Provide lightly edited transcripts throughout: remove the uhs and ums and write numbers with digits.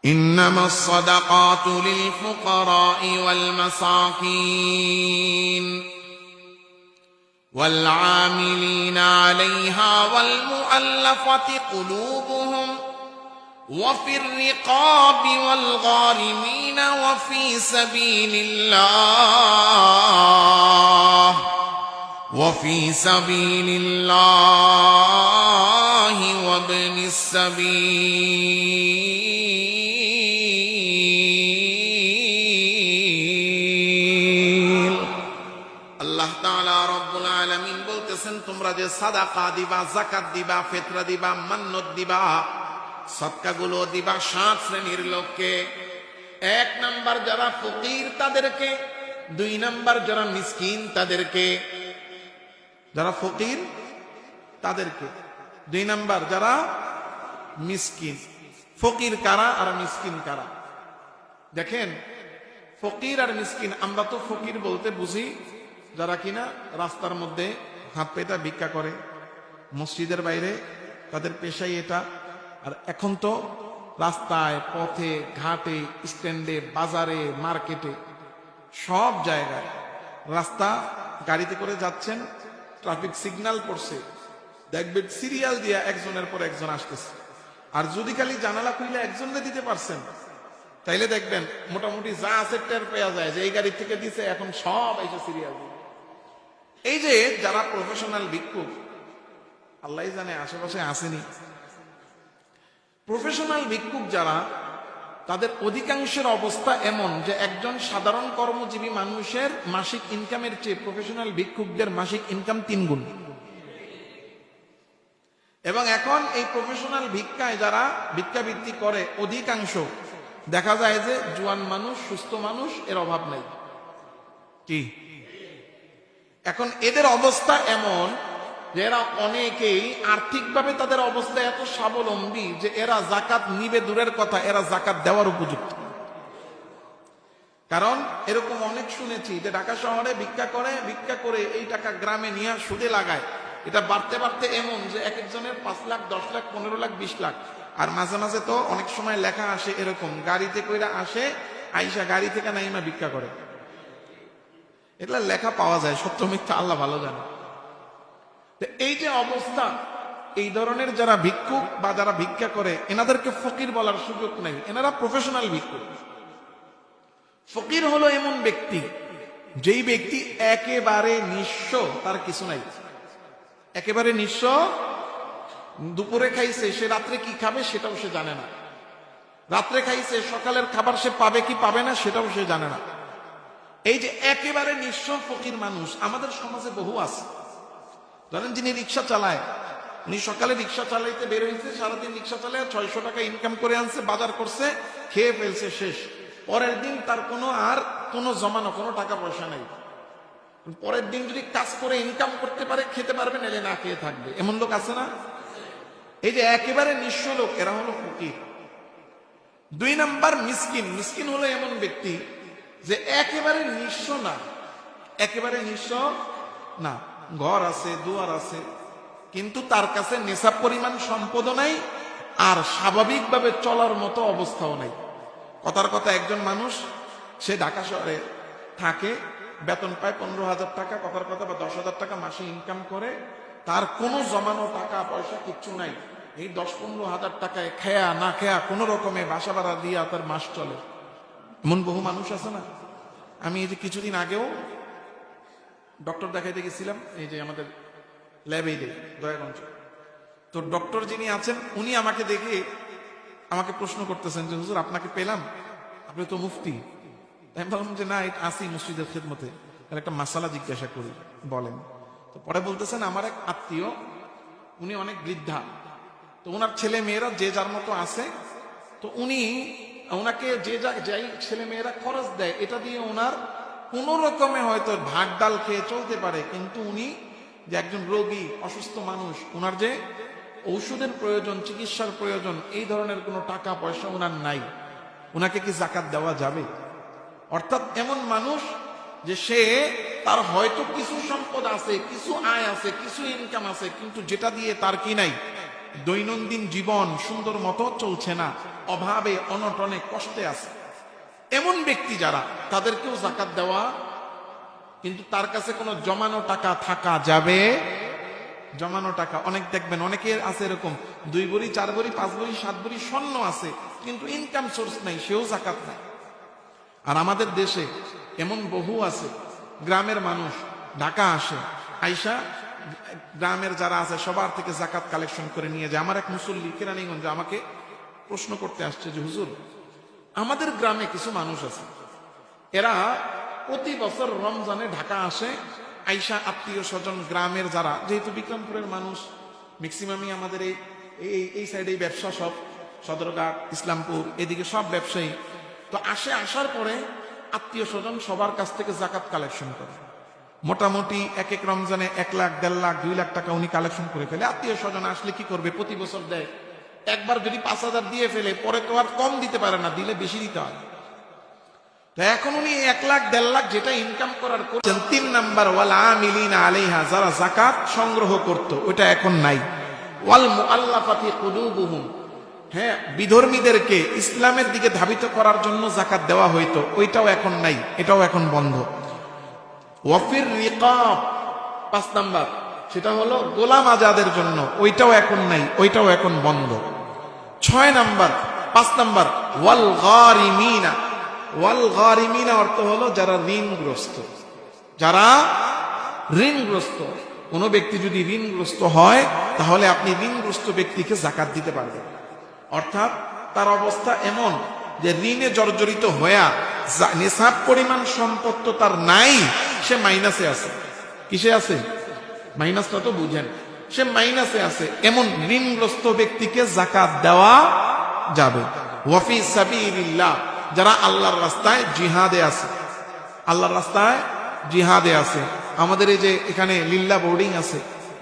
إنما الصدقات للفقراء والمساكين والعاملين عليها والمؤلفة قلوبهم وفي الرقاب والغارمين وفي سبيل الله وابن السبيل আল্লাহ তাআলা রব্বুল আলামিন বলতেছেন, তোমরা যে সাদাকা দিবা, যাকাত দিবা, ফিতরা দিবা, মান্নত দিবা, সদকাগুলো দিবা 7 শ্রেণীর লোককে। 1 নাম্বার যারা ফকির তাদেরকে, 2 নাম্বার যারা মিসকিন তাদেরকে, যারা ফকির তাদেরকে, 2 নাম্বার যারা মিসকিন। ফকির কারা আর মিসকিন কারা? দেখেন, ফকির আর মিসকিন, আমরা তো ফকির বলতে বুঝি যারা কিনা রাস্তার মধ্যে হাত পেটা ভিক্ষা করে, মসজিদের বাইরে তাদের পেশাই এটা। আর এখন তো রাস্তায়, পথে, ঘাটে, স্ট্যান্ডে, বাজারে, মার্কেটে, সব জায়গায় রাস্তা গাড়িতে করে যাচ্ছেন, ট্রাফিক সিগন্যাল পড়ছে, দেখবেন সিরিয়াল দিয়া একজনের পর একজন আসতেছে। আর যদি খালি জানালা খুললে একজনকে দিতে পারছেন, তাইলে দেখবেন মোটামুটি যা আছে টের পেয়ে যায় যে এই গাড়ি থেকে দিছে, এখন সব এসে সিরিয়াল। এই যে যারা প্রফেশনাল ভিক্ষুক, আল্লাহ জানে আশেপাশে আসেনি, প্রফেশনাল ভিক্ষুক যারা, তাদের অধিকাংশের অবস্থা এমন যে একজন সাধারণ কর্মজীবী মানুষের মাসিক ইনকামের চেয়ে প্রফেশনাল ভিক্ষুকদের মাসিক ইনকাম 3 গুণ। এবং এখন এই প্রফেশনাল ভিক্ষায় যারা ভিক্ষাবৃত্তি করে, অধিকাংশ দেখা যায় যে জোয়ান মানুষ, সুস্থ মানুষ, এর অভাব নেই। কি এখন এদের অবস্থা এমন যে এরা অনেকেই আর্থিকভাবে তাদের অবস্থা এত স্বাবলম্বী যে এরা যাকাত নিবে দূরের কথা, এরা যাকাত দেওয়ার উপযুক্ত। কারণ এরকম অনেক শুনেছি যে ঢাকা শহরে ভিক্ষা করে এই টাকা গ্রামে নিয়ে সুদে লাগায়। এটা বাড়তে বাড়তে এমন যে এক একজনের 5 লাখ, 10 লাখ, 15 লাখ, 20 লাখ। আর মাঝে মাঝে তো অনেক সময় লেখা আসে এরকম, গাড়িতে কইরা আসে, আইসা গাড়ি থেকে নাইমা ভিক্ষা করে। এটা লেখা পাওয়া যায়, সত্য মিথ্যা আল্লাহ ভালো জানে। এই যে অবস্থা, এই ধরনের যারা ভিক্ষুক বা যারা ভিক্ষা করে, এনাদেরকে ফকির বলার সুযোগ নেই, এনারা প্রফেশনাল ভিক্ষুক। ফকির হলো এমন ব্যক্তি, যেই ব্যক্তি একেবারে নিঃস্ব, তার কিছু নাই, একেবারে নিঃস্ব। দুপুরে খাইছে, সে রাত্রে কি খাবে সেটাও সে জানে না। রাত্রে খাইছে, সকালের খাবার সে পাবে কি পাবে না সেটাও সে জানে না। এই যে একেবারে নিঃস্ব ফকির মানুষ আমাদের সমাজে বহু আছে। ধরেন যিনি রিক্সা চালায়, উনি সকালে রিক্সা চালাইতে বের হয়েছে, সারাদিন রিক্সা চালায় 600 টাকা ইনকাম করে আনছে, বাজার করছে, খেয়ে ফেলছে, শেষ। পরের দিন তার কোনো জমানো কোনো টাকা পয়সা নাই। পরের দিন যদি কাজ করে ইনকাম করতে পারে খেতে পারবে, নাহলে না খেয়ে থাকবে। এমন লোক আছে না? এই যে একেবারে নিঃস্ব লোক, এরা হলো ফকির। 2 নাম্বার মিসকিন। মিসকিন হলো এমন ব্যক্তি যে একেবারে নিঃস্ব না, একেবারে নিঃস্ব না, ঘর আছে, দুয়ার আছে, কিন্তু তার কাছে নেশাব পরিমাণ সম্পদও নাই, আর স্বাভাবিকভাবে চলার মতো অবস্থাও নাই। কথার কথা, একজন মানুষ সে ঢাকা শহরে থাকে, বেতন পায় 15,000 টাকা, কথার কথা, বা 10,000 টাকা মাসে ইনকাম করে, তার কোনো জমানো টাকা পয়সা কিচ্ছু নাই। এই 10-15,000 টাকায় খেয়া না খেয়া কোনো রকমে বাসা ভাড়া দিয়া তার মাস চলে। এমন বহু মানুষ আছে না? আমি এই যে কিছুদিন আগেও ডক্টর দেখাইতে গেছিলাম, এই যে আমাদের ল্যাবে দয়াগঞ্জ। তো ডক্টর যিনি আছেন, উনি আমাকে দেখে আমাকে প্রশ্ন করতেছেন যে হুজুর আপনাকে পেলাম, আপনি তো মুফতি। আমি বললাম যে না, আসি মসজিদের খেদমতে, আর একটা মাসালা জিজ্ঞাসা করি, বলেন। তো পরে বলতেছেন, আমার এক আত্মীয়, উনি অনেক বৃদ্ধা, তো ওনার ছেলে মেয়েরা যে যার মতো আছে, তো উনি ওনাকে যাই ছেলে মেয়েরা খরচ দেয়, এটা দিয়ে ওনার কোন রকমে হয়তো ভাগ ডাল খেয়ে চলতে পারে। কিন্তু উনি যে একজন রোগী, অসুস্থ মানুষ, ওনার যে ঔষধের প্রয়োজন, চিকিৎসার প্রয়োজন, এই ধরনের কোনো টাকা পয়সা ওনার নাই, ওনাকে কি যাকাত দেওয়া যাবে? অর্থাৎ এমন মানুষ যে সে, তার হয়তো কিছু সম্পদ আছে, কিছু আয় আছে, কিছু ইনকাম আছে, কিন্তু যেটা দিয়ে তার কি নাই, দৈনন্দিন জীবন সুন্দর মতো চলছে না, অভাবে অনটনে কষ্টে আছে, এমন ব্যক্তি যারা, তাদেরকেও যাকাত দেওয়া, কিন্তু তার কাছে কোনো জমানো টাকা থাকা যাবে। জমানো টাকা অনেক দেখবেন, অনেকের আছে এরকম 2 ভরি 4 ভরি 5 ভরি 7 ভরি স্বর্ণ আছে, কিন্তু ইনকাম সোর্স নাই, সেও যাকাত নাই। আর আমাদের দেশে এমন বহু আছে, গ্রামের মানুষ ঢাকা আসে, আইসা গ্রামের যারা আছে সবার থেকে যাকাত কালেকশন করে নিয়ে যায়। আমার এক মুসল্লি কেরানীগঞ্জে আমাকে প্রশ্ন করতে আসছে যে হুজুর, আমাদের গ্রামে কিছু মানুষ আছে, এরা প্রতি বছর রমজানে ঢাকা আসে, আইসা আত্মীয় স্বজন গ্রামের যারা, যেহেতু বিক্রমপুরের মানুষ ম্যাক্সিমামই আমাদের এই সাইডে ব্যবসা, সব সদরঘাট ইসলামপুর এদিকে সব ব্যবসায়ী, তো আসে, আসার পরে আত্মীয় স্বজন সবার কাছ থেকে যাকাত কালেকশন করে। মোটামুটি এক এক রমজানে 1 লাখ 1.5 লাখ 2 লাখ টাকা উনি কালেকশন করে ফেলে। আত্মীয় স্বজন আসলে কি করবে, প্রতি বছর দেয়। একবার যদি 5,000 দিয়ে ফেলে, পরে তো আর কম দিতে পারে না, দিলে বেশি দিতে হয়। তো এখন উনি 1 লাখ 1.5 লাখ যেটা ইনকাম করার করছেন, 3 নাম্বার ওয়াল আমিলিনা আলাইহা, যারা যাকাত সংগ্রহ করত, ওটা এখন নাই। ওয়াল মুআল্লাফাতি কুলুবুহুম, হ্যাঁ, বিধর্মীদেরকে ইসলামের দিকে ধাবিত করার জন্য যাকাত দেওয়া হইতো, ওইটাও এখন নাই, এটাও এখন বন্ধ। ওয়াফির রিকাব, 5 নাম্বার, সেটা হলো গোলাম আজাদের জন্য, ওইটাও এখন নাই, ওইটাও এখন বন্ধ। 6 নাম্বার, 5 নাম্বার, ওয়াল গারিমিনা। ওয়াল গারিমিনা অর্থ হলো যারা ঋণগ্রস্ত। যারা ঋণগ্রস্ত, কোন ব্যক্তি যদি ঋণগ্রস্ত হয়, তাহলে আপনি ঋণগ্রস্ত ব্যক্তিকে যাকাত দিতে পারবেন। অর্থাৎ তার অবস্থা এমন যে ঋণে জর্জরিত হইয়া নিসাব পরিমাণ সম্পদ তো তার নাই, সে মাইনাসে আছে। কিসে আছে? মাইনাসটা তো বুঝেন, সে মাইনাসে আছে, এমন ঋণগ্রস্ত ব্যক্তিকে যাকাত দেওয়া যাবে। ওয়াফি সাবিলিল্লাহ, যারা আল্লাহর রাস্তায় জিহাদে আছে, আল্লাহর রাস্তায় জিহাদে আছে। আমাদের এই যে এখানে লিল্লা বোর্ডিং আছে,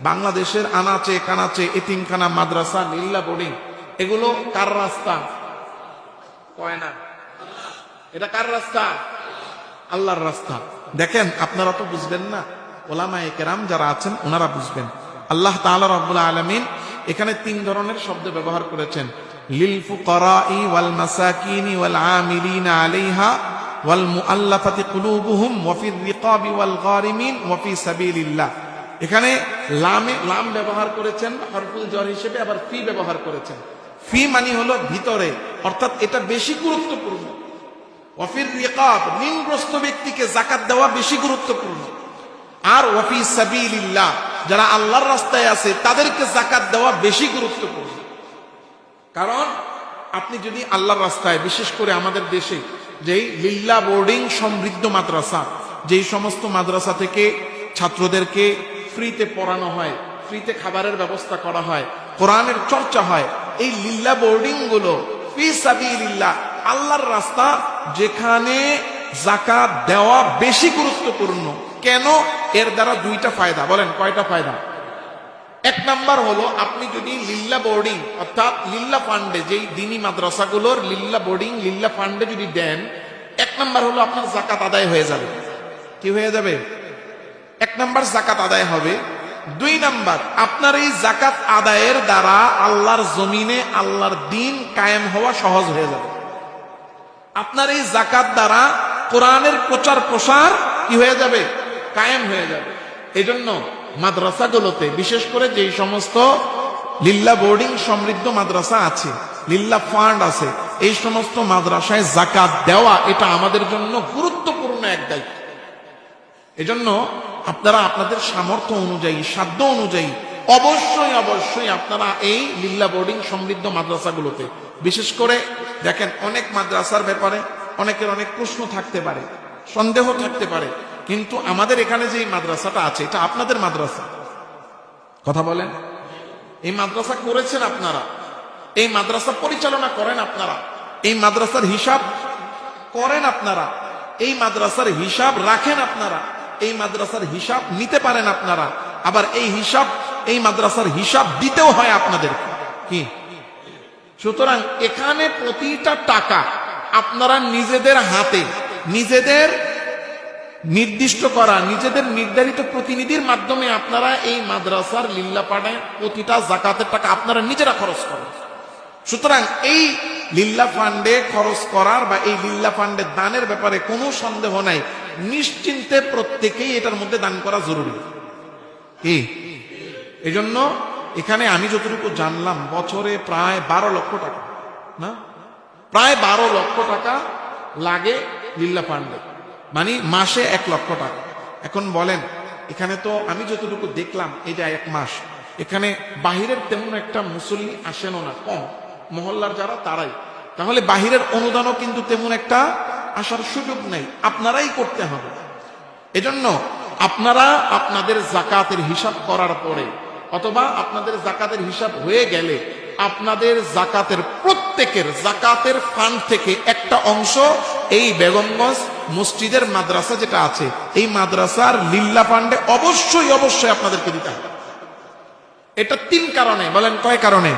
বাংলাদেশের আনাচে কানাচে এতিমখানা, মাদ্রাসা, লিল্লা বোর্ডিং, এগুলো কার রাস্তা? কয় না, এটা কার রাস্তা? আল্লাহর রাস্তা। দেখেন, আপনারা তো বুঝবেন না, ওলামায়ে কেরাম যারা আছেন ওনারা বুঝবেন। আল্লাহ তাআলা রাব্বুল আলামিন এখানে 3 ধরনের শব্দ ব্যবহার করেছেন, লিল ফুকারাই ওয়াল মাসাকিনি ওয়াল আমিলিনা আলাইহা ওয়াল মুআল্লাফাতি কুলুবুহুম ওয়া ফির রিকাবি ওয়াল গারিমিন ওয়া ফি সাবিলিল্লাহ। এখানে লাম ব্যবহার করেছেন হরফুল জর হিসেবে, আবার ফি ব্যবহার করেছেন। ফি মানে হলো ভিতরে, অর্থাৎ এটা বেশি গুরুত্বপূর্ণ। ওয়া ফির রিকাব, ঋণগ্রস্ত ব্যক্তিকে যাকাত দেওয়া বেশি গুরুত্বপূর্ণ। আর ওয়া ফি সাবিলিল্লাহ, যারা আল্লাহর রাস্তায় আছে তাদেরকে যাকাত দেওয়া বেশি গুরুত্বপূর্ণ। কারণ আপনি যদি আল্লাহর রাস্তায়, বিশেষ করে আমাদের দেশে যেই লিল্লা বোর্ডিং সমৃদ্ধ মাদ্রাসা, যেই সমস্ত মাদ্রাসা থেকে ছাত্রদেরকে ফ্রিতে পড়ানো হয়, ফ্রিতে খাবারের ব্যবস্থা করা হয়, কোরআনের চর্চা হয়, এই লিল্লা বোর্ডিং গুলো ফি সাবিলিল্লাহ, আল্লাহর রাস্তা, যেখানে যাকাত দেওয়া বেশি গুরুত্বপূর্ণ। কেন? এর দ্বারা 2টা ফায়দা। বলেন কয়টা ফায়দা? 1 নাম্বার হলো, আপনি যদি লিল্লা বোর্ডিং অর্থাৎ লিল্লা ফান্ডে, যেই দিনী মাদ্রাসাগুলোর লিল্লা বোর্ডিং লিল্লা ফান্ডে যদি দেন, 1 নাম্বার হলো আপনার যাকাত আদায় হয়ে যাবে। কি হয়ে যাবে? 1 নাম্বার যাকাত আদায় হবে। 2 নাম্বার, আপনার এই যাকাত আদায়ের দ্বারা আল্লাহর জমিনে আল্লাহর দ্বীন কায়েম হওয়া সহজ হয়ে যাবে। আপনার এই যাকাত দ্বারা কোরআনের প্রচার প্রসার কি হয়ে যাবে? কায়েম হয়ে যাবে। এজন্য মাদ্রাসাগুলোতে, বিশেষ করে যেই সমস্ত লিল্লা বোর্ডিং সমৃদ্ধ মাদ্রাসা আছে, লিল্লা ফান্ড আছে, এই সমস্ত মাদ্রাসায় যাকাত দেওয়া, এটা আমাদের জন্য গুরুত্বপূর্ণ এক দায়িত্ব। এজন্য আপনারা আপনাদের সামর্থ্য অনুযায়ী, সাধ্য অনুযায়ী অবশ্যই অবশ্যই আপনারা এই লিল্লা বোর্ডিং সমৃদ্ধ মাদ্রাসাগুলোতে, বিশেষ করে দেখেন, অনেক মাদ্রাসার ব্যাপারে অনেকের অনেক প্রশ্ন থাকতে পারে, সন্দেহ থাকতে পারে, কিন্তু আমাদের এখানে যে মাদ্রাসাটা আছে, এটা আপনাদের মাদ্রাসা। কথা বলেন, এই মাদ্রাসা করেছেন আপনারা, এই মাদ্রাসা পরিচালনা করেন আপনারা, এই মাদ্রাসার হিসাব করেন আপনারা, এই মাদ্রাসার হিসাব রাখেন আপনারা, এই মাদ্রাসার হিসাব নিতে পারেন আপনারা, আবার এই মাদ্রাসার হিসাব দিতেও হয় আপনাদের। কি? সুতরাং এখানে প্রতিটা টাকা আপনারা নিজেদের হাতে, নিজেদের নির্দিষ্ট করা, নিজেদের নির্ধারিত প্রতিনিধির মাধ্যমে আপনারা এই মাদ্রাসার লিল্লা ফান্ডে প্রতিটা জাকাতের টাকা আপনারা নিজেরা খরচ করেন। সুতরাং এই লিল্লা ফান্ডে খরচ করার বা এই লিল্লা ফান্ডে দানের ব্যাপারে কোনো সন্দেহ নাই, নিশ্চিন্তে প্রত্যেকেই এটার মধ্যে দান করা জরুরি। কি এজন্য এখানে আমি যতটুকু জানলাম বছরে প্রায় 12 লক্ষ টাকা, না প্রায় 12 লক্ষ টাকা লাগে লিল্লা ফান্ডে, মানে মাসে 1 লক্ষ টাকা। এখন বলেন এখানে তো আমি যতটুকু দেখলাম এটা 1 মাস, এখানে বাহিরের তেমন একটা মুসল্লি আসেনও না, কম, মহল্লার যারা তারাই, তাহলে বাহিরের অনুদানও কিন্তু তেমন একটা আসার সুযোগ নেই, আপনারাই করতে হবে। এজন্য আপনারা আপনাদের জাকাতের হিসাব করার পরে অথবা আপনাদের জাকাতের হিসাব হয়ে গেলে আপনাদের জাকাতের প্রত্যেকের জাকাতের ফান্ড থেকে একটা অংশ এই বেগমগঞ্জ মসজিদের মাদ্রাসা যেটা আছে এই মাদ্রাসার লিল্লা ফান্ডে অবশ্যই অবশ্যই আপনাদেরকে দিতে হবে। এটা 3 কারণে। বলেন কয় কারণে?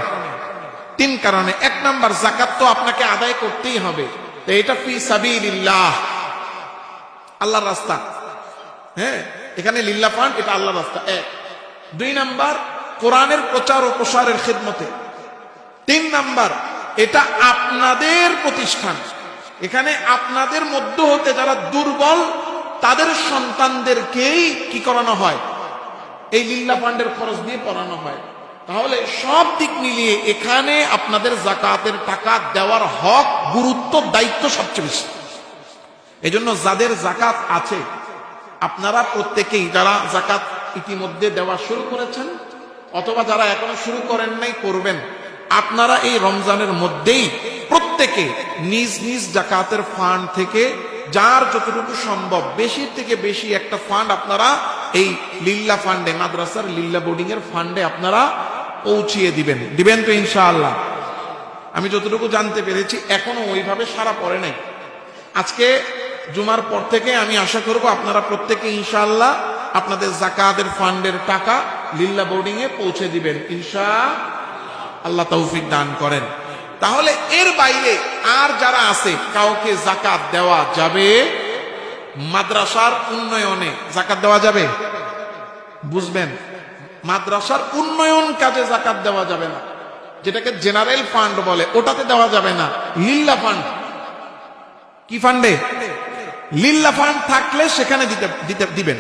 3 কারণে। 1 নাম্বার, জাকাত তো আপনাকে আদায় করতেই হবে, তো এটা ফি সাবিলিল্লাহ, আল্লাহর রাস্তা। হ্যাঁ, এখানে লিল্লা ফান্ড এটা আল্লাহর রাস্তা। 1। 2 নাম্বার, কোরআনের প্রচার ও প্রসারের খিদমতে। 3 নাম্বার, এটা আপনাদের প্রতিষ্ঠান, এখানে আপনাদের মধ্য হতে যারা দুর্বল তাদের সন্তানদেরকেই কি করানো হয়, এই লিল্লা ফান্ডের খরচ দিয়ে পড়ানো হয়। তাহলে সব দিক মিলিয়ে এখানে আপনাদের জাকাতের টাকা দেওয়ার হক, গুরুত্ব, দায়িত্ব সবচেয়ে বেশি। এজন্য যাদের জাকাত আছে আপনারা প্রত্যেকেই, যারা জাকাত ইতিমধ্যে দেওয়া শুরু করেছেন অথবা যারা এখনো শুরু করেন নাই করবেন, আপনারা এই রমজানের মধ্যেই প্রত্যেকে নিজ নিজ জাকাতের ফান্ড থেকে যার যতটুকু সম্ভব বেশির থেকে বেশি একটা ফান্ড আপনারা এই লিল্লা ফান্ডে, মাদ্রাসার লিল্লা বোর্ডিং এর ফান্ডে আপনারা পৌঁছিয়ে দিবেন। দিবেন তো ইনশাআল্লাহ? আমি যতটুকু জানতে পেরেছি এখনো ওইভাবে সারা পড়ে নাই। আজকে জুমার পর থেকে আমি আশা করব আপনারা প্রত্যেকে ইনশাআল্লাহ আপনাদের জাকাতের ফান্ডের টাকা লিল্লা বোর্ডিং এ পৌঁছে দিবেন ইনশাআল্লাহ, তৌফিক দান করেন। তাহলে এর বাইরে আর যারা আছে কাউকে জাকাত দেওয়া যাবে? মাদ্রাসার উন্নয়নে জাকাত দেওয়া যাবে? বুঝবেন, মাদ্রাসার উন্নয়ন কাজে জাকাত দেওয়া যাবে না, যেটাকে জেনারেল ফান্ড বলে ওটাতে দেওয়া যাবে না। লিল্লা ফান্ড, কি ফান্ডে? লিল্লা ফান্ড থাকলে সেখানে দিবেন,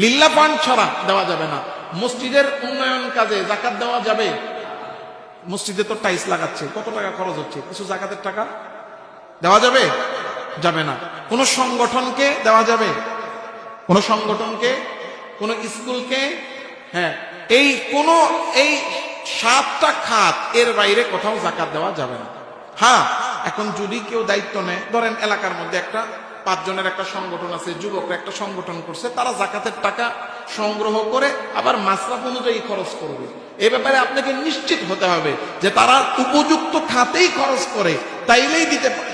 লিল্লা ফান্ড ছাড়া দেওয়া যাবে না। মসজিদের উন্নয়ন কাজে জাকাত দেওয়া যাবে? মসজিদে তো টাইলস লাগাচ্ছে, কত টাকা খরচ হচ্ছে, কিছু জাকাতের টাকা দেওয়া যাবে? যাবে না। কোন সংগঠনকে দেওয়া যাবে? কোন সংগঠনকে, কোন স্কুলকে? হ্যাঁ, এই 7টা খাত এর বাইরে কোথাও জাকাত দেওয়া যাবে না। হ্যাঁ, এখন যদি কেউ দায়িত্ব নেয়, ধরেন এলাকার মধ্যে একটা 5 জনের একটা সংগঠন আছে, যুবকরা একটা সংগঠন করছে, তারা জাকাতের টাকা সংগ্রহ করে আবার মাসরাফ অনুযায়ী খরচ করবে। এ ব্যাপারে আপনাকে নিশ্চিত হতে হবে যে তারা উপযুক্ত খাতেই খরচ করে, তাইলেই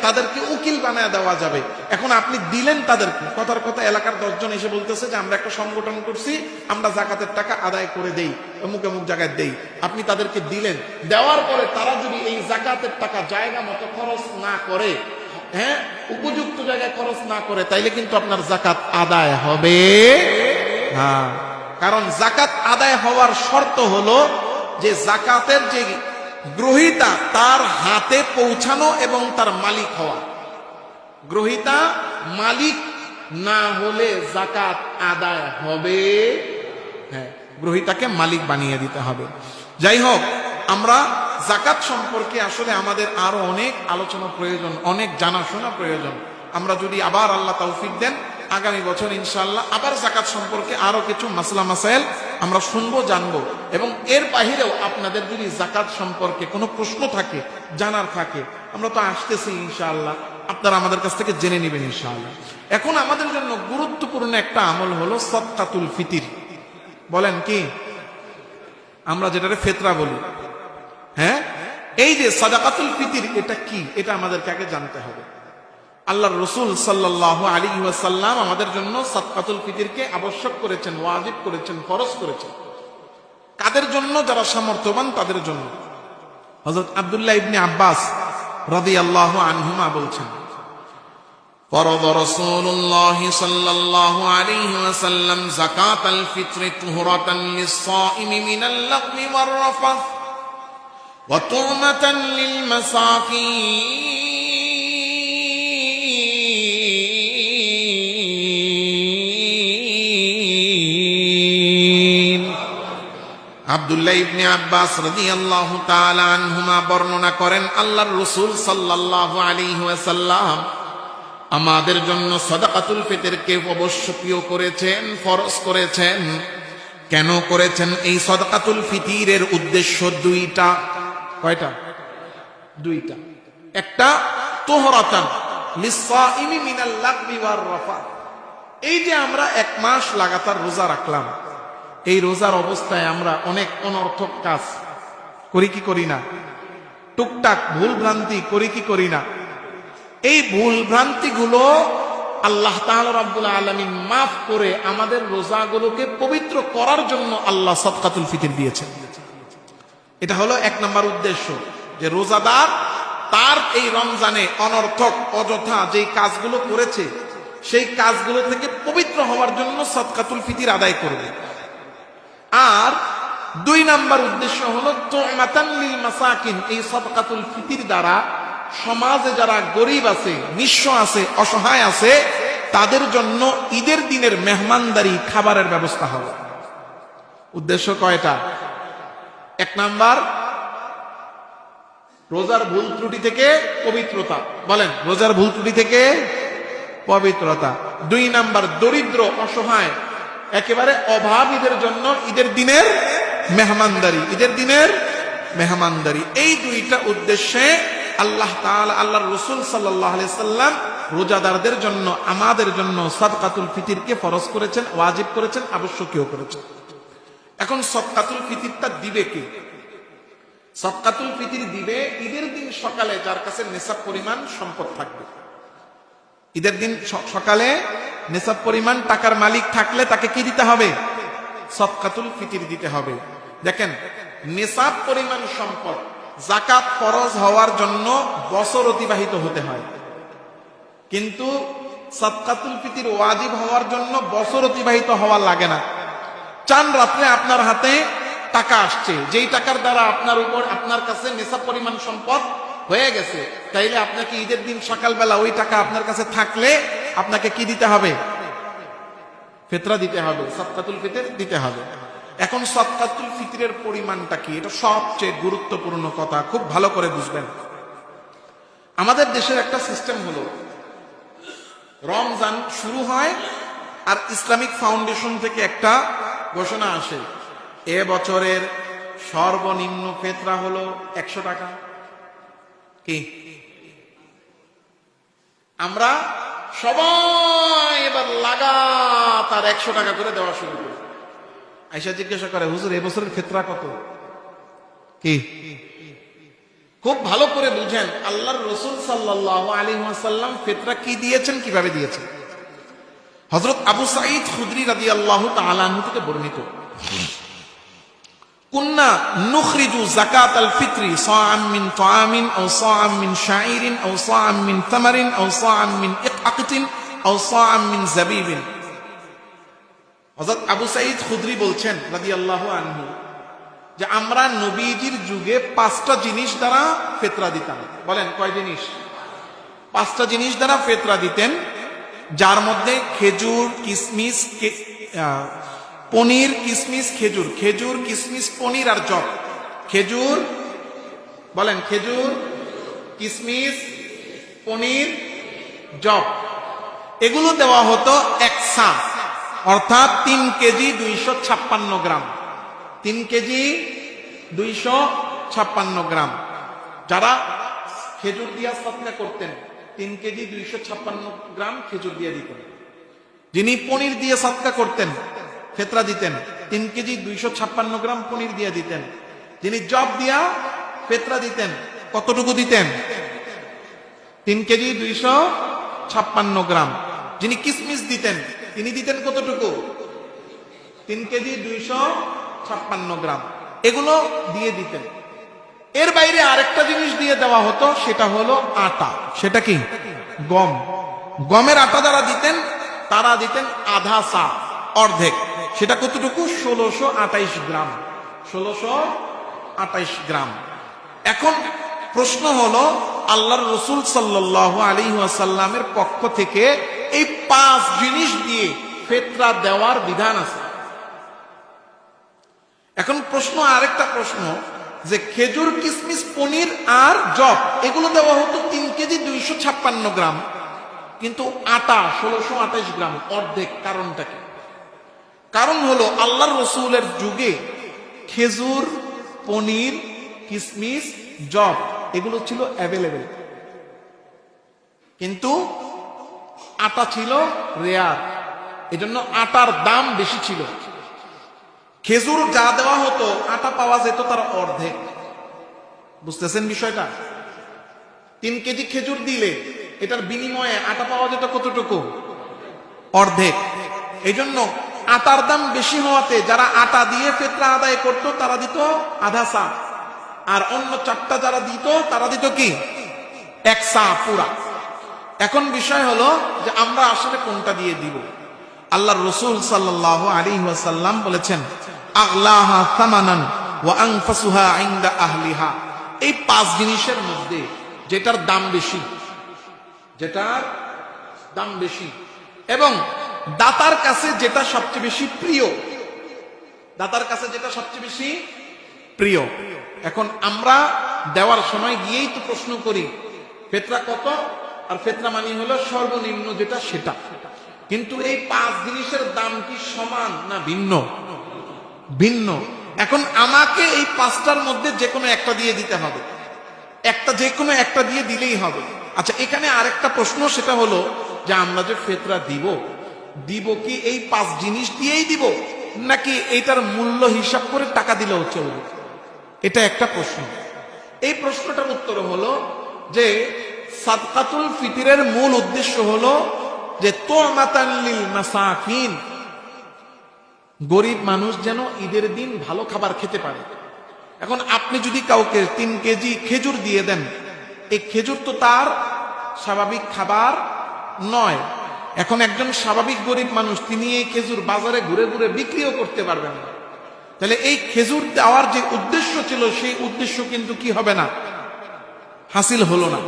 তাদেরকে উকিল বানায় দেওয়া যাবে। এখন আপনি দিলেন তাদেরকে, কথার কথা এলাকার 10 জন এসে বলতেছে যে আমরা একটা সংগঠন করছি, আমরা জাকাতের টাকা আদায় করে দেই, অমুক অমুক জায়গায় দেই। আপনি তাদেরকে দিলেন, দেওয়ার পরে তারা যদি এই জাকাতের টাকা জায়গা মতো খরচ না করে, হ্যাঁ, উপযুক্ত জায়গায় খরচ না করে, তাইলে কিন্তু আপনার জাকাত আদায় হবে। হ্যাঁ, কারণ জাকাত আদায় হওয়ার শর্ত হলো যে জাকাতের যে গ্রহীতা তার হাতে পৌঁছানো এবং তার মালিক হওয়া। গ্রহীতা মালিক না হলে জাকাত আদায় হবে। হ্যাঁ, গ্রহীতাকে মালিক বানিয়ে দিতে হবে। যাই হোক, আমরা জাকাত সম্পর্কে আসলে আমাদের আরো অনেক আলোচনা প্রয়োজন, অনেক জানাশোনা প্রয়োজন। আমরা যদি আবার আল্লাহ তৌফিক দেন আগামী বছর ইনশাআল্লাহ আবার জাকাত সম্পর্কে আরো কিছু মাসলা মাসাইল আমরা শুনবো, জানবো। এবং এর বাহিরেও আপনাদের যদি জাকাত সম্পর্কে কোনো প্রশ্ন থাকে, জানার থাকে, আমরা তো আসতেছি ইনশাআল্লাহ, আপনারা আমাদের কাছ থেকে জেনে নেবেন ইনশাআল্লাহ। এখন আমাদের জন্য গুরুত্বপূর্ণ একটা আমল হলো সাদকাতুল ফিতির। বলেন কি? আমরা যেটারে ফিতরা বলি। হ্যাঁ, এই যে সাদাকাতুল ফিতির এটা কি, এটা আমাদেরকে আগে জানতে হবে। আল্লাহর রাসূল সাল্লাল্লাহু আলাইহি ওয়াসাল্লাম আমাদের জন্য সাদকাতুল ফিতিরকে আবশ্যক করেছেন, ওয়াজিব করেছেন, ফরজ করেছেন। কাদের জন্য? যারা সামর্থ্যবান তাদের জন্য। হযরত আব্দুল্লাহ ইবনে আব্বাস রাদিয়াল্লাহু আনহুমা বলছেন, فرض رسول الله صلى الله عليه وسلم زكاة الفطر طهرة للصائم من اللغو والرفث وطعمة للمساكين আব্দুল্লাহ ইবনে আব্বাস রাদিয়াল্লাহু তাআলা আনহুমা বর্ণনা করেন আল্লাহর রাসূল সাল্লাল্লাহু আলাইহি ওয়াসাল্লাম আমাদের জন্য সাদাকাতুল ফিতরকে অবশ্যকীয় করেছেন, ফরজ করেছেন। কেন করেছেন? এই সাদাকাতুল ফিতরের উদ্দেশ্য দুইটা। কয়টা? দুইটা। একটা তুহরাতান লিসসাইমি মিনাল লাগবি ওয়ার রাফা। এই যে আমরা এক মাস লাগাতার রোজা রাখলাম, এই রোজার অবস্থায় আমরা অনেক অনর্থক কাজ করি কি করি না? টুকটাক ভুল ভ্রান্তি করি কি করি না? এই ভুল ভ্রান্তি গুলো আল্লাহ তাআলা রাব্বুল আলামিন মাফ করে আমাদের রোজাগুলোকে পবিত্র করার জন্য আল্লাহ সাদকাতুল ফিতর দিয়েছেন। এটা হলো এক নম্বর উদ্দেশ্য, যে রোজাদার তার এই রমজানে অনর্থক অযথা যেই কাজগুলো করেছে সেই কাজগুলো থেকে পবিত্র হওয়ার জন্য সাদকাতুল ফিতর আদায় করবে। আর দুই নম্বর উদ্দেশ্য হলো তুমাতান লিল মাসাকিন। এই সাদকাতুল ফিতর দ্বারা সমাজে যারা গরিব আছে, নিঃস্ব আছে, অসহায় আছে, তাদের জন্য ঈদের দিনের মেহমানদারি খাবারের ব্যবস্থা হবে। উদ্দেশ্য কয়টা? এক নাম্বার রোজার ভুল ত্রুটি থেকে পবিত্রতা। বলেন, রোজার ভুল ত্রুটি থেকে পবিত্রতা। দুই নাম্বার দরিদ্র অসহায় একেবারে অভাবীদের জন্য ঈদের দিনের মেহমানদারি, ঈদের দিনের মেহমানদারি। এই দুইটা উদ্দেশ্যে আল্লাহ তাআলা আল্লাহর রাসূল সাল্লাল্লাহু আলাইহি সাল্লাম রোজাদারদের জন্য, আমাদের জন্য সাদকাতুল ফিতরকে ফরজ করেছেন, ওয়াজিব করেছেন, আবশ্যকীয় করেছেন। এখন সাদকাতুল ফিতরটা দিবে কে? সাদকাতুল ফিতর দিবে ঈদের দিন সকালে যার কাছে নিসাব পরিমাণ সম্পদ থাকবে। ঈদের দিন সকালে নিসাব পরিমাণ টাকার মালিক থাকলে তাকে কি দিতে হবে? সাদকাতুল ফিতর দিতে হবে। দেখেন, নিসাব পরিমাণ সম্পদ, যাকাত ফরজ হওয়ার জন্য বছর অতিবাহিত হতে হয়, কিন্তু সাদকাতুল ফিতর ওয়াজিব হওয়ার জন্য বছর অতিবাহিত হওয়া লাগে না। চান রাত্রে আপনার হাতে টাকা আসছে, যেই টাকার দ্বারা আপনার উপর, আপনার কাছে নিসাব পরিমাণ সম্পদ হয়ে গেছে, তাইলে আপনাকে ঈদের দিন সকালবেলা ওই টাকা আপনার কাছে থাকলে আপনাকে কি দিতে হবে? ফিতরা দিতে হবে, সাদকাতুল ফিতর দিতে হবে। এখন সাদকাতুল ফিতরের পরিমাণটা কি? এটা সবচেয়ে গুরুত্বপূর্ণ কথা, খুব ভালো করে বুঝবেন। আমাদের দেশের একটা সিস্টেম হলো, রমজান শুরু হয় আর ইসলামিক ফাউন্ডেশন থেকে একটা ঘোষণা আসে, এ বছরের সর্বনিম্ন ফিতরা হলো 100 টাকা। কি আমরা সবাই এবার লাগাতার 100 টাকা করে দেওয়া শুরু করি। আয়েশা জিজ্ঞাসা করে, হুজুর এবছরের ফিতরা কত? কি খুব ভালো করে বুঝেন, আল্লাহর রাসূল সাল্লাল্লাহু আলাইহি ওয়াসাল্লাম ফিতরা কি দিয়েছেন, কিভাবে দিয়েছেন। হযরত আবু সাঈদ খুদরি রাদিয়াল্লাহু তাআলা আনহু থেকে বর্ণিত, কুন্না নুখরিজু যাকাতাল ফিতরি সাআম মিন তাআমিন আও সাআম মিন শাঈরিন আও সাআম মিন তামারিন আও সাআম মিন ইকআকিন আও সাআম মিন যাবিবিন। হযরত আবু সাঈদ খুদরি বলছেন রাদিয়াল্লাহু আনহু, যে আমরা নবীজির যুগে 5টা জিনিস দ্বারা ফিতরা দিতাম। বলেন কয় জিনিস? 5টা জিনিস দ্বারা ফিতরা দিতেন, যার মধ্যে খেজুর, কিশমিশ, পনির, কিশমিশ, খেজুর, খেজুর, কিশমিশ, পনির আর জব। খেজুর, বলেন খেজুর, কিশমিশ, পনির, জব, এগুলো দেওয়া হতো 1 সা, অর্থাৎ 3 কেজি 256 গ্রাম। 3 কেজি 256 গ্রাম। যারা খেজুর দিয়া সদকা করতেন 3 কেজি 256 গ্রাম খেজুর দিয়ে দিতেন। যিনি পনির দিয়ে সদকা করতেন, ফিতরা দিতেন, 3 কেজি 256 গ্রাম পনির দিয়ে দিতেন। যিনি জব দিয়া ফিতরা দিতেন, কতটুকু দিতেন? 3 কেজি 256 গ্রাম। যিনি কিশমিশ দিতেন, তিনি দিতেন কতটুকু? 3 কেজি 256 গ্রাম। এগুলো দিয়ে দিতেন। এর বাইরে আরেকটা জিনিস দিয়ে দেওয়া হতো, সেটা হলো আটা। সেটা কি? গম। গমের আটা যারা দিতেন তারা দিতেন আধা সা, অর্ধেক। সেটা কতটুকু? 1628 গ্রাম। 1628 গ্রাম। এখন প্রশ্ন হলো, আল্লাহর রাসূল সাল্লাল্লাহু আলাইহি ওয়াসাল্লামের পক্ষ থেকে এই 5 জিনিস দিয়ে ফিতরা দেওয়ার বিধান আছে। এখন প্রশ্ন, আরেকটা প্রশ্ন, যে খেজুর, কিশমিশ, পনির আর জব এগুলো দেওয়া হতো 3 কেজি 256 গ্রাম, কিন্তু আটা 1628 গ্রাম, অর্ধেক। কারণটা কি? কারণ হলো আল্লাহর রাসূলের যুগে খেজুর, পনির, কিশমিশ, জব এগুলো ছিল অ্যাভেলেবেল, কিন্তু আটা ছিল রেয়ার, এজন্য আটার দাম বেশি ছিল। খেজুর যা দেওয়া হতো আটা পাওয়া যেত তার অর্ধেক। বুঝতেছেন বিষয়টা? 3 কেজি খেজুর দিলে এটার বিনিময়ে আটা পাওয়া যেত কতটুকু? অর্ধেক। এই জন্য আটার দাম বেশি হওয়াতে যারা আটা দিয়ে ফিতরা আদায় করত তারা দিত আধা সা, আর অন্য 4টা যারা দিত তারা দিত কি? 1 সা পুরা। এখন বিষয় হলো যে আমরা আসলে কোনটা দিয়ে দিব? আল্লাহর রাসূল সাল্লাল্লাহু আলাইহি ওয়াসাল্লাম বলেছেন, আগলাহা সামানান ওয়া আনফাসুহা ইনদা আহলিহা। এই 5 জিনিসের মধ্যে যেটার দাম বেশি, যেটার দাম বেশি এবং দাতার কাছে যেটা সবচেয়ে বেশি প্রিয়, দাতার কাছে যেটা সবচেয়ে বেশি প্রিয়। এখন আমরা দেওয়ার সময় গিয়েই তো প্রশ্ন করি ফিতরা কত, আর ফিতরা মানে হলো সর্বনিম্ন যেটা সেটা। কিন্তু এই 5 জিনিসের দাম কি সমান না ভিন্ন? ভিন্ন। এখন আমাকে এই 5টার মধ্যে যে কোনো একটা দিয়ে দিতে হবে, যে কোনো একটা দিয়ে দিলেই হবে। আচ্ছা, এখানে আরেকটা প্রশ্ন, সেটা হলো যে আমরা যে ফিতরা দিব কি এই 5 জিনিস দিয়েই দিব, নাকি এইটার মূল্য হিসাব করে টাকা দিলেও চলবে? এটা একটা প্রশ্ন। এই প্রশ্নটার উত্তর হলো যে সাদকাতুল ফিতরের মূল উদ্দেশ্য হলো যে তুমাতান লিল মাসাকিন, গরিব মানুষ যেন ঈদের দিন ভালো খাবার খেতে পারে। এখন আপনি যদি কাউকে 3 কেজি খেজুর দিয়ে দেন, এই খেজুর তো তার স্বাভাবিক খাবার নয়। এখন একজন স্বাভাবিক গরিব মানুষ তিনি এই খেজুর বাজারে ঘুরে ঘুরে বিক্রিও করতে পারবেন না। তাহলে এই খেজুর দেওয়ার যে উদ্দেশ্য ছিল সেই উদ্দেশ্য কিন্তু কি হবে না, হাসিল হলো না।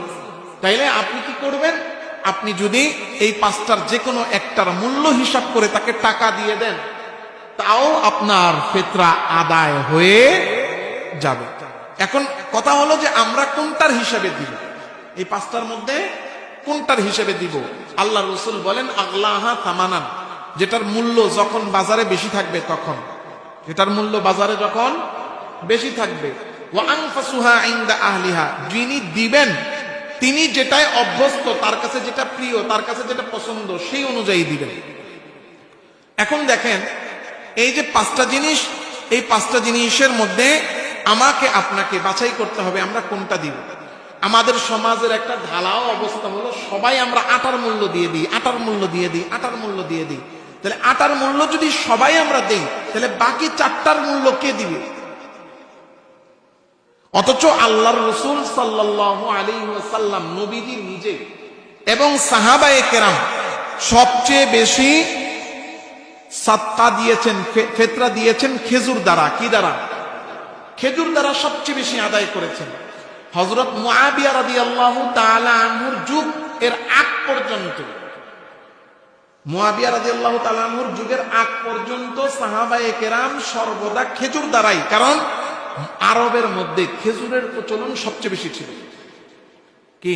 তাইলে আপনি কি করবেন? আপনি যদি এই 5টার যে কোনো একটার মূল্য হিসাব করে তাকে টাকা দিয়ে দেন, তাও আপনার ফিতরা আদায় হয়ে যাবে। এখন কথা হলো যে আমরা কোনটার হিসাবে দিব, এই 5টার মধ্যে কোনটার হিসাবে দিব? আল্লাহ রাসূল বলেন আগলাহা সামানান, যেটার মূল্য যখন বাজারে বেশি থাকবে তখন, যেটার মূল্য বাজারে যখন বেশি থাকবে। ওয়া আনফাসুহা ইনদা আহলিহা, যিনি দিবেন তিনি যেটায় অভ্যস্ত, তার কাছে যেটা প্রিয়, তার কাছে যেটা পছন্দ, সেই অনুযায়ী দিবেন। এখন দেখেন এই যে 5টা জিনিস, এই 5টা জিনিসের মধ্যে আমাকে আপনাকে বাছাই করতে হবে আমরা কোনটা দিব। আমাদের সমাজের একটা ঢালাও অবস্থা হলো সবাই আমরা আটার মূল্য দিয়ে দিই, আটার মূল্য দিয়ে দিই, আটার মূল্য দিয়ে দিই। তাহলে আটার মূল্য যদি সবাই আমরা দেই, তাহলে বাকি 4টার মূল্য কে দিবে? অথচ আল্লাহর রাসূল সাল্লাল্লাহু আলাইহি ওয়াসাল্লাম নবীজি নিজে এবং সাহাবায়ে কেরাম সবচেয়ে বেশি সাদকা দিয়েছেন, ফিতরা দিয়েছেন খেজুর দ্বারা। কি দ্বারা? খেজুর দ্বারা সবচেয়ে বেশি আদায় করেছেন। হযরত মুআবিয়া রাদিয়াল্লাহু তাআলা আনহুর যুগ এর আগ পর্যন্ত, মুআবিয়া রাদিয়াল্লাহু তাআলা আনহুর যুগের আগ পর্যন্ত সাহাবায়ে কেরাম সর্বদা খেজুর দ্বারাই, কারণ আরবের মধ্যে খেজুরের প্রচলন সবচেয়ে বেশি ছিল। কি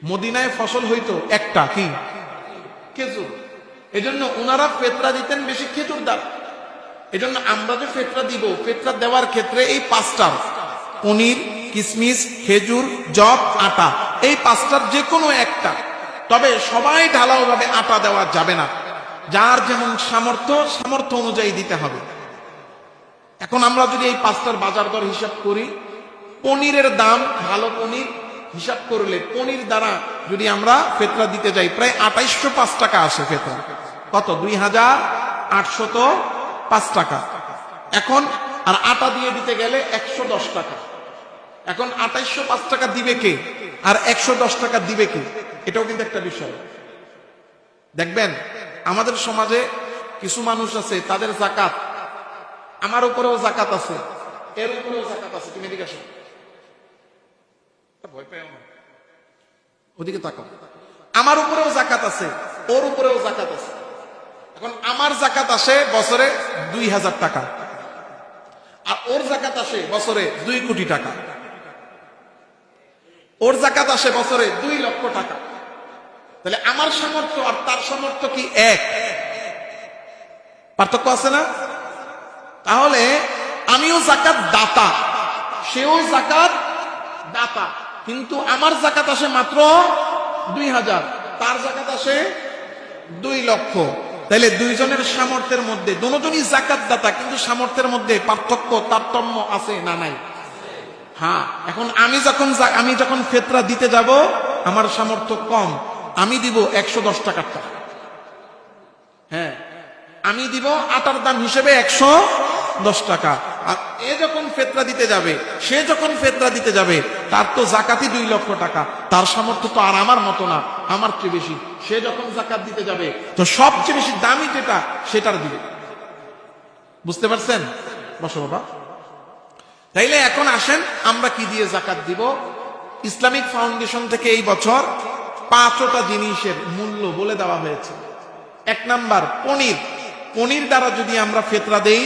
মদিনায় ফসল হইতো একটা, কি খেজুর। এজন্য ওনারা ফিতরা দিতেন বেশি খেজুর দ্বারা। এজন্য আমরা যে ফিতরা দিব, ফিতরা দেওয়ার ক্ষেত্রে এই 5টার, পনির, কিশমিশ, খেজুর, জব, আটা, এই 5টার যে কোনো একটা, তবে সবাই ঢালাও ভাবে আটা দেওয়া যাবে না, যার যেমন সামর্থ্য অনুযায়ী দিতে হবে। এখন আমরা যদি এই 5টার বাজার দর হিসাব করি, পনিরের দাম, ভালো পনির হিসাব করলে পনির দ্বারা যদি আমরা ফিতরা দিতে যাই প্রায় 2805 টাকা আসে ফিতরা। কত? 2805 টাকা। এখন আর আটা দিয়ে দিতে গেলে 110 টাকা। এখন 2805 টাকা দিবে কে আর 110 টাকা দিবে কে? এটাও কিন্তু একটা বিষয়। দেখবেন আমাদের সমাজে কিছু মানুষ আছে, তাদের জাকাত, আমার উপরেও জাকাত আছে, এর উপরেও জাকাত আছে। তুমি এদিকে আসো, ভয় পেও না, ওদিকে তাকাও। আমার উপরেও জাকাত আছে, ওর উপরেও জাকাত আছে। এখন আমার জাকাত আসে বছরে 2000 টাকা, আর ওর জাকাত আসে বছরে 2 কোটি টাকা। ওর জাকাত আসে বছরে 2 লক্ষ টাকা। তাহলে আমার সামর্থ্য আর তার সামর্থ্য কি এক? পার্থক্য আছে না? তাহলে আমিও জাকাত দাতা, সেও জাকাত দাতা, কিন্তু আমার জাকাত আসে মাত্র 2000, তার জাকাত আসে 2 লক্ষ। তাহলে দুইজনের সামর্থ্যের মধ্যে, দুজনই জাকাত দাতা, কিন্তু সামর্থ্যের মধ্যে পার্থক্য, তারতম্য আছে না নাই? হ্যাঁ। এখন আমি যখন ফিতরা দিতে যাব, আমার সামর্থ্য কম, আমি দিব 110 টাকার টাকা। হ্যাঁ, আমি দিব আটার দাম হিসেবে 110 টাকা। আর এ যখন ফিতরা দিতে যাবে, সে যখন ফিতরা দিতে যাবে, তার তো জাকাতই 2 লক্ষ টাকা, তার সামর্থ্য তো আর আমার মতো না, আমার চেয়ে বেশি। সে যখন জাকাত দিতে যাবে, তো সবচেয়ে বেশি দামি যেটা সেটার দিবে। বুঝতে পারছেন? বসো বাবা। তাইলে এখন আসেন আমরা কি দিয়ে জাকাত দিব। ইসলামিক ফাউন্ডেশন থেকে এই বছর 5টা জিনিসের মূল্য বলে দেওয়া হয়েছে। 1 নাম্বার পনির। পনির দ্বারা যদি আমরা ফিতরা দেই,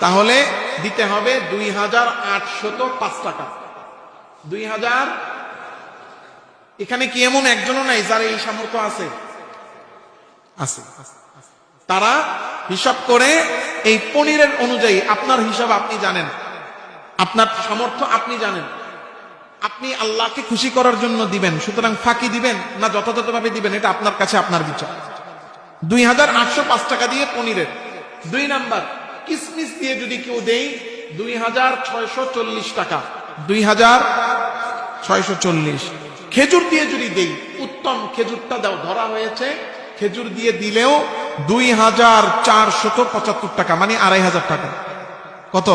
তাহলে দিতে হবে 2805 টাকা। 2000। এখানে কি এমন একজনও নাই যার এই সামর্থ্য আছে? আছে। তারা হিসাব করে এই পনিরের অনুযায়ী, আপনার হিসাব আপনি জানেন, আপনার সামর্থ্য আপনি জানেন, আপনি আল্লাহকে খুশি করার জন্য দিবেন, সুতরাং ফাঁকি দিবেন না যথাযথভাবে দিবেন, এটা আপনার কাছে আপনার বিচার। 2805 টাকা দিয়ে পনিরের। 2 নাম্বার কিসমিস দিয়ে যদি কেউ দেই, 2640 টাকা। 2640। খেজুর দিয়ে যদি দেই, উত্তম খেজুরটা ধরা হয়েছে, খেজুর দিয়ে দিলেও 2475 টাকা, মানে 2500 টাকা। কত?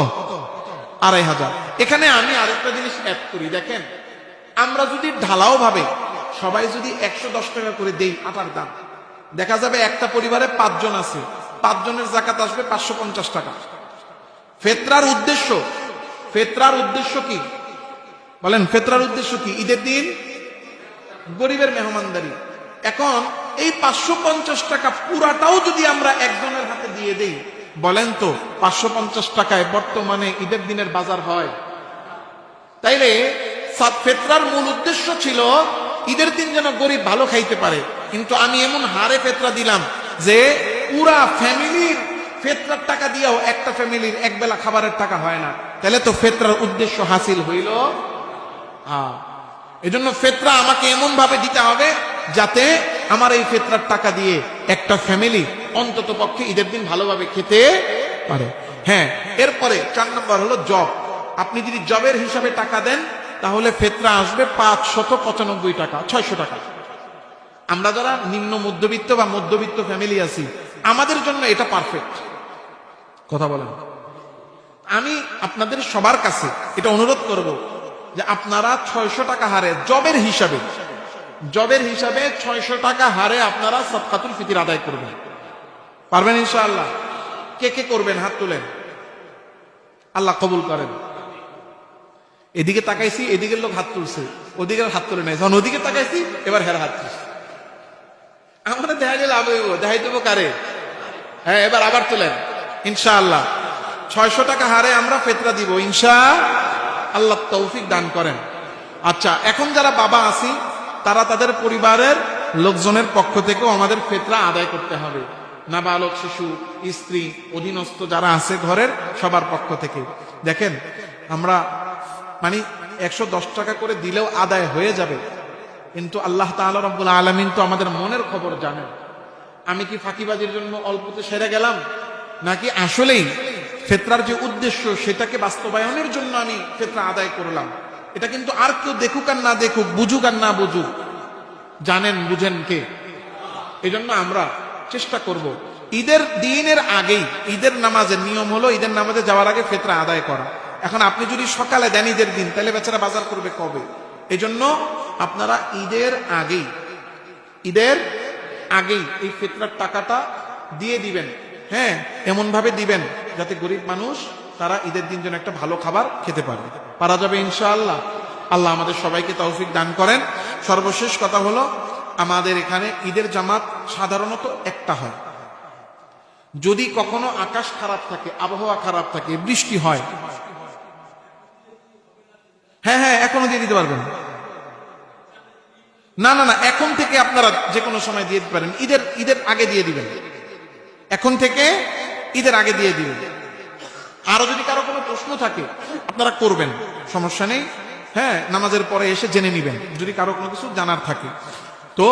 2500। এখানে আমি আরেকটা জিনিস অ্যাড করি, দেখেন আমরা যদি ঢালাও ভাবে সবাই যদি 110 টাকা করে দেই আটার দাম, দেখা যাবে একটা পরিবারে 5 জন আছে, 5 জনের জাকাত আসবে 550 টাকা। ফিতরার উদ্দেশ্য কি বলেন? ফিতরার উদ্দেশ্য কি? ঈদের দিন গরিবের মেহমানদারি। এখন এই 550 টাকা পুরাটাও যদি আমরা একজনের হাতে দিয়ে দেই, বলেন তো 550 টাকায় বর্তমানে ঈদের দিনের বাজার হয়? তাইলে ফিতরার মূল উদ্দেশ্য ছিল ঈদের দিন যেন গরিব ভালো খাইতে পারে, কিন্তু আমি এমন হারে ফিতরা দিলাম যে পুরা ফ্যামিলির ফিতরার টাকা দিয়েও একটা ফ্যামিলির একবেলা খাবারের টাকা হয় না। তাহলে তো ফিতরার উদ্দেশ্য হাসিল হইল। এজন্য ফিতরা আমাকে এমন ভাবে দিতে হবে যাতে আমার এই ফিতরার টাকা দিয়ে একটা ফ্যামিলি অন্তত পক্ষে ঈদের দিন ভালোভাবে খেতে পারে। হ্যাঁ, এরপরে 4 নম্বর হলো জব। আপনি যদি জবের হিসাবে টাকা দেন, তাহলে ফিতরা আসবে 595 টাকা, 600 টাকা। আমরা যারা নিম্ন মধ্যবিত্ত বা মধ্যবিত্ত ফ্যামিলি আছি, আমাদের জন্য এটা পারফেক্ট। কথা বলেন। আমি আপনাদের সবার কাছে এটা অনুরোধ করব যে আপনারা 600 টাকা হারে জবের হিসাবে 600 টাকা হারে আপনারা সাদকাতুল ফিতর আদায় করবেন। পারবেন ইনশাআল্লাহ? কে কে করবেন হাত তুলেন, আল্লাহ কবুল করেন। এদিকে তাকাইছি, এদিকের লোক হাত তুলছে, ওদিকের হাত তুলে নাই। যখন ওদিকে তাকাইছি, এবার হের হাত তুলছে। আমাদের দেখা গেলে দেখাই দেবো কারে? হ্যাঁ, এবার আবার তুলেন ইনশাআল্লাহ। 600 টাকা হারে আমরা ফিতরা দিব ইনশাআল্লাহ, তৌফিক দান করেন। আচ্ছা, এখন যারা বাবা আছি, তারা তাদের পরিবারের লোকজনের পক্ষ থেকেও আমাদের ফিতরা আদায় করতে হবে। নাবালক শিশু, স্ত্রী, অধীনস্থ যারা আছে ঘরের, সবার পক্ষ থেকে। দেখেন আমরা মানে 110 টাকা করে দিলেও আদায় হয়ে যাবে, কিন্তু আল্লাহ তাআলা রব্বুল আলামিন তো আমাদের মনের খবর জানেন। আমি কি ফাঁকিবাজির জন্য অল্পতে সেরে গেলাম, নাকি আসলেই ফিতরার যে উদ্দেশ্য সেটাকে বাস্তবায়নের জন্য আমি ফিতরা আদায় করলাম? এটা কিন্তু আর কেউ দেখুক আর না দেখুক, বুঝুক আর না বুঝুক, জানেন বুঝেন কে? এই জন্য আমরা চেষ্টা করব ঈদের দিনের আগেই, ঈদের নামাজের নিয়ম হলো ঈদের নামাজে যাওয়ার আগে ফিতরা আদায় করা। এখন আপনি যদি সকালে দেন ঈদের দিন, তাহলে বেচারা বাজার করবে কবে? এই জন্য আপনারা ঈদের আগেই ঈদের আগেই এই ফিতরার টাকাটা দিয়ে দিবেন। হ্যাঁ, এমন ভাবে দিবেন যাতে গরিব মানুষ তারা ঈদের দিন যেন একটা ভালো খাবার খেতে পারে। পারা যাবে ইনশাআল্লাহ। আল্লাহ আমাদের সবাইকে তৌফিক দান করেন। সর্বশেষ কথা হলো, আমাদের এখানে ঈদের জামাত সাধারণত একটা হয়। যদি কখনো আকাশ খারাপ থাকে, আবহাওয়া খারাপ থাকে, বৃষ্টি হয়, হ্যাঁ এখনো দিয়ে দিতে পারবেন। না, এখন থেকে আপনারা যে কোনো সময় দিয়ে দিতে পারেন। ঈদের আগে দিয়ে দিবেন, এখন থেকে ঈদের আগে দিয়ে দিবেন। আরো যদি কারো কোনো প্রশ্ন থাকে আপনারা করবেন, সমস্যা নেই। হ্যাঁ, নামাজের পরে এসে জেনে নিবেন যদি কারো কোনো কিছু জানার থাকে। তো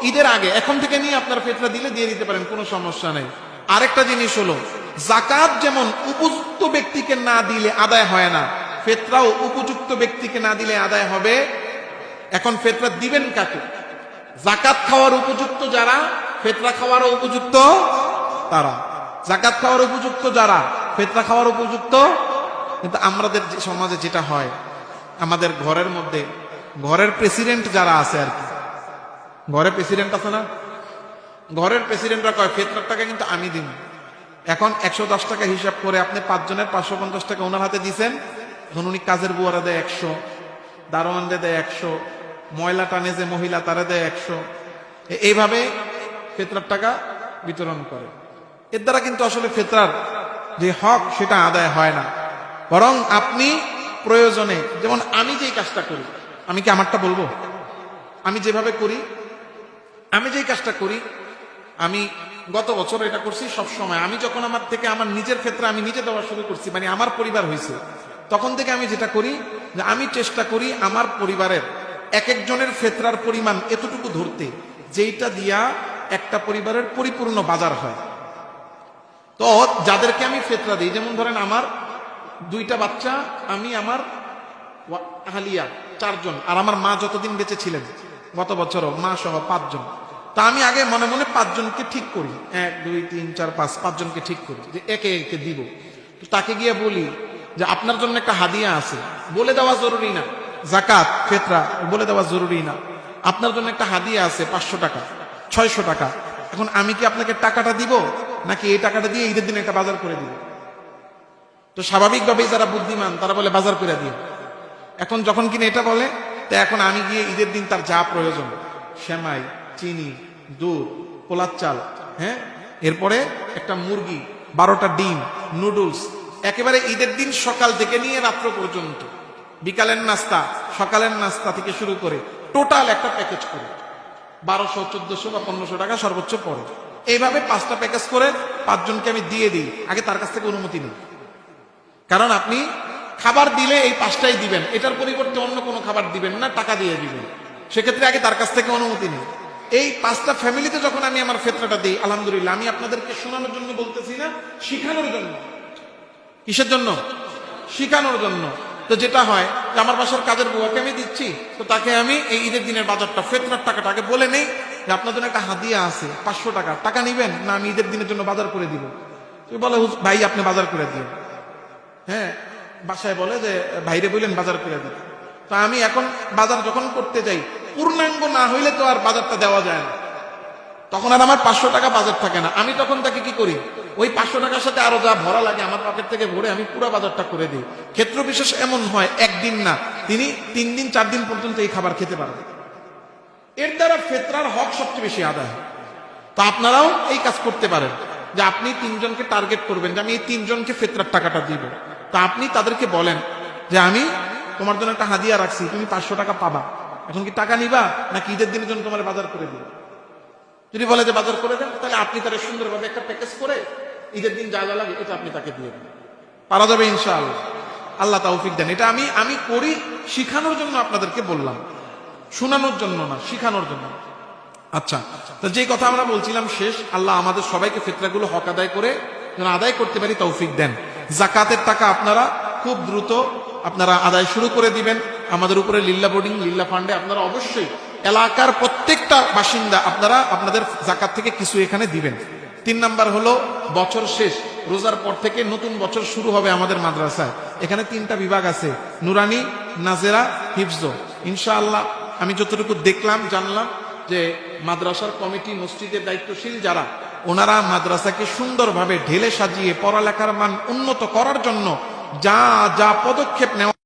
ঈদের আগে এখন থেকে নিয়ে আপনার ফিতরা দিলে দিয়ে দিতে পারেন, কোনো সমস্যা নেই। আরেকটা জিনিস হলো, যাকাত যেমন উপযুক্ত ব্যক্তিকে না দিলে আদায় হয় না, ফিতরাও উপযুক্ত ব্যক্তিকে না দিলে আদায় হবে। এখন ফিতরা দিবেন কাকে? যাকাত খাওয়ার উপযুক্ত যারা, ফিতরা খাওয়ার উপযুক্ত তারা। যাকাত খাওয়ার উপযুক্ত যারা, ফিতরা খাওয়ার উপযুক্ত। কিন্তু আমাদের সমাজে যেটা হয়, আমাদের ঘরের মধ্যে ঘরের প্রেসিডেন্ট যারা আছে আর কি, ঘরে প্রেসিডেন্ট আছে না, ঘরের প্রেসিডেন্টরা কয় ফিতরার টাকা কিন্তু আমি দিন। এখন 110 টাকা হিসাব করে আপনি 5 জনের 550 টাকা ওনার হাতে দিচ্ছেন, এখন উনি কাজের বুয়ারা দেয় 100, দারোয়ানরে দেয় 100, ময়লা টানে যে মহিলা তারা দেয় 100। এইভাবে ফিতরার টাকা বিতরণ করে। এর দ্বারা কিন্তু আসলে ফিতরার যে হক সেটা আদায় হয় না। বরং আপনি প্রয়োজনে, যেমন আমি যেই কাজটা করি, আমি কি আমারটা বলবো? আমি যেভাবে করি, আমি যেই কাজটা করি, আমি গত বছর এটা করছি। সব সময় আমি যখন আমার থেকে আমার নিজের ক্ষেত্রে আমি নিজে দেওয়া শুরু করছি, মানে আমার পরিবার হয়েছে, তখন থেকে আমি যেটা করি যে আমি চেষ্টা করি আমার পরিবারের এক একজনের ফিতরার পরিমাণ এতটুকু ধরতে, যেইটা দিয়া একটা পরিবারের পরিপূর্ণ বাজার হয়। তো যাদেরকে আমি ফিতরা দিই, যেমন ধরেন আমার 2টা বাচ্চা, আমি আমার আহলিয়া 4 জন, আর আমার মা যতদিন বেঁচে ছিলেন গত বছরও মা সহ 5 জন। তা আমি আগে মনে মনে 5 জনকে ঠিক করি, 1 2 3 4 5 জনকে ঠিক করি যে একে একে দিব। তো তাকে গিয়ে বলি যে আপনার জন্য একটা হাদিয়া আছে, বলে দেওয়া জরুরি না, যাকাত ফিতরা বলে দেওয়া জরুরি না। আপনার জন্য একটা হাদিয়া আছে 500 টাকা 600 টাকা। এখন আমি কি আপনাকে টাকাটা দিব, নাকি এই টাকাটা দিয়ে ঈদের দিনে একটা বাজার করে দিব? তো স্বাভাবিকভাবেই যারা বুদ্ধিমান তারা বলে বাজার করে দিও। এখন যখন কিনা এটা বলে, তো এখন আমি গিয়ে ঈদের দিন তার যা প্রয়োজন, সেমাই, চিনি, দুধ, পোলার চাল, হ্যাঁ, এরপরে একটা মুরগি, 12টা ডিম, নুডলস, একেবারে ঈদের দিন সকাল থেকে নিয়ে রাত্র পর্যন্ত, বিকালের নাস্তা, সকালের নাস্তা থেকে শুরু করে টোটাল একটা প্যাকেজ করে 1200 1400 বা 1500 টাকা সর্বোচ্চ পড়ে। এইভাবে 5টা প্যাকেজ করে 5 জনকে আমি দিয়ে দিই। আগে তার কাছ থেকে অনুমতি নেই, কারণ আপনি খাবার দিলে এই 5টাই দিবেন, এটার পরিবর্তে অন্য কোনো খাবার দিবেন না, টাকা দিয়ে দিবেন। সেক্ষেত্রে আগে তার কাছ থেকে অনুমতি নেই। এই 5টা ফ্যামিলিতে যখন আমি আমার ফিতরাটা দিই, আলহামদুলিল্লাহ, আমি আপনাদেরকে শোনানোর জন্য বলতেছি না, শিখানোর জন্য। কিসের জন্য? শিখানোর জন্য। তো যেটা হয় যে আমার বাসার কাজের বুয়াকে আমি দিচ্ছি, তো তাকে আমি এই ঈদের দিনের বাজারটা, ফিতরার টাকাটা আগে বলে নেই যে আপনার জন্য একটা হাদিয়া আছে 500 টাকা, টাকা নিবেন না আমি ঈদের দিনের জন্য বাজার করে দিব? তুই বলে ভাই আপনি বাজার করে দিন। হ্যাঁ, বাসায় বলে যে ভাইরে বললেন বাজার করে দিন। তো আমি এখন বাজার যখন করতে যাই, পূর্ণাঙ্গ না হইলে তো আর বাজারটা দেওয়া যায় না, তখন আর আমার 500 টাকা বাজার থাকে না। আমি তখন তাকে কি করি, ওই 500 টাকার সাথে আরো যা ভরা লাগে আমার পকেট থেকে ভরে আমি পুরো বাজারটা করে দিই। ক্ষেত্র বিশেষ এমন হয়, একদিন না, তিনি 3 দিন 4 দিন পর্যন্ত এই খাবার খেতে পারবেন। এর দ্বারা ফিতরার হক সবচেয়ে বেশি আদায় হয়। তো আপনারাও এই কাজ করতে পারেন যে আপনি 3 জনকে টার্গেট করবেন যে আমি এই 3 জনকে ফিতরার টাকাটা দিব। তা আপনি তাদেরকে বলেন যে আমি তোমার জন্য একটা হাদিয়া রাখছি, তুমি 500 টাকা পাবা, এখন কি টাকা নিবা নাকি ঈদের দিনের জন্য তোমার বাজার করে দিব? যদি বলে যে বাজার করে দেন, তাহলে আপনি তারা সুন্দরভাবে একটা প্যাকেজ করে ঈদের দিন যা যা লাগে এটা আপনি তাকে দিয়ে দেন। পারা যাবে ইনশাআল্লাহ। আল্লাহ তৌফিক দেন। এটা আমি করি, শিখানোর জন্য আপনাদেরকে বললাম, শোনানোর জন্য না, শিখানোর জন্য। আচ্ছা, তো যে কথা আমরা বলছিলাম শেষ, আল্লাহ আমাদের সবাইকে ফিতরাগুলো হক আদায় করে যেন আদায় করতে পারি তৌফিক দেন। যাকাতের টাকা আপনারা খুব দ্রুত আপনারা আদায় শুরু করে দিবেন। আমাদের উপরে লিল্লা বোর্ডিং, লিল্লা ফান্ডে আপনারা অবশ্যই এলাকার প্রত্যেকটা বাসিন্দা আপনারা আপনাদের যাকাত থেকে কিছু এখানে দিবেন। 3 নাম্বার হলো বছর শেষ, রোজার পর থেকে নতুন বছর শুরু হবে আমাদের মাদ্রাসায়। এখানে 3টা বিভাগ আছে, নুরানি, নাজেরা, হিফজ। ইনশাআল্লাহ আমি যতটুকু দেখলাম জানলাম, যে মাদ্রাসার কমিটি, মসজিদের দায়িত্বশীল যারা, ওনারা মাদ্রাসাকে সুন্দরভাবে ঢেলে সাজিয়ে পড়ালেখার মান উন্নত করার জন্য যা যা পদক্ষেপ নেওয়া